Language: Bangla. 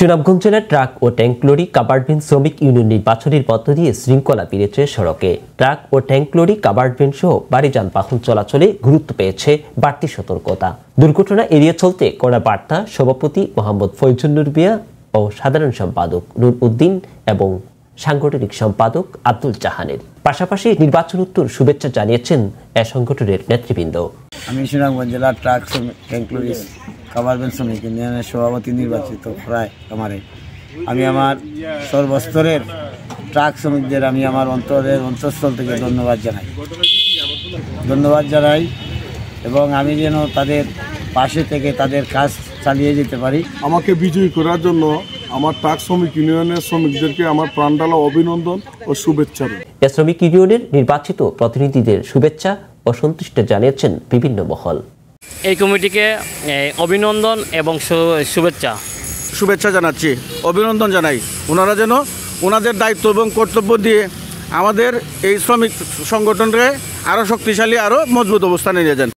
সুনামগঞ্জ জেলার ট্রাক ও ট্যাঙ্ক লরি কাভার্ড ভ্যান শ্রমিক ইউনিয়ন নির্বাচনের মধ্য দিয়ে শৃঙ্খলা ফিরেছে সড়কে। ট্রাক ও ট্যাঙ্ক লরি কাভার্ড ভ্যান সহ ভারী যানবাহন চলাচলে গুরুত্ব পেয়েছে বাড়তি সতর্কতা। দুর্ঘটনা এড়িয়ে চলতে কড়া বার্তা সভাপতি মোহাম্মদ ফয়জুল নূর মিয়া ও সাধারণ সম্পাদক নূর উদ্দিন এবং সাংগঠনিক সম্পাদক আব্দুল জাহানের। পাশাপাশি নির্বাচনোত্তর শুভেচ্ছা জানিয়েছেন এ সংগঠনের নেতৃবৃন্দ। আমি সুনামগঞ্জ জেলার truck tank lorry covered van শ্রমিক ইউনিয়নের সভাপতি নির্বাচিত প্রায় আমি আমার সর্বস্তরের ট্রাক শ্রমিকদের আমি আমার অন্তঃস্থল থেকে ধন্যবাদ জানাই এবং আমি যেন তাদের পাশে থেকে তাদের কাজ চালিয়ে যেতে পারি। আমাকে বিজয়ী করার জন্য আমার ট্রাক শ্রমিক ইউনিয়নের শ্রমিকদেরকে আমার প্রাণঢালা অভিনন্দন ও শুভেচ্ছা। শ্রমিক ইউনিয়নের নির্বাচিত প্রতিনিধিদের শুভেচ্ছা ও সন্তুষ্ট জানিয়েছেন বিভিন্ন মহল। এই কমিটিকে অভিনন্দন এবং শুভেচ্ছা জানাচ্ছি, অভিনন্দন জানাই। ওনারা যেন ওনাদের দায়িত্ব এবং কর্তব্য দিয়ে আমাদের এই শ্রমিক সংগঠনকে আরও শক্তিশালী, আরও মজবুত অবস্থানে নিয়ে যান।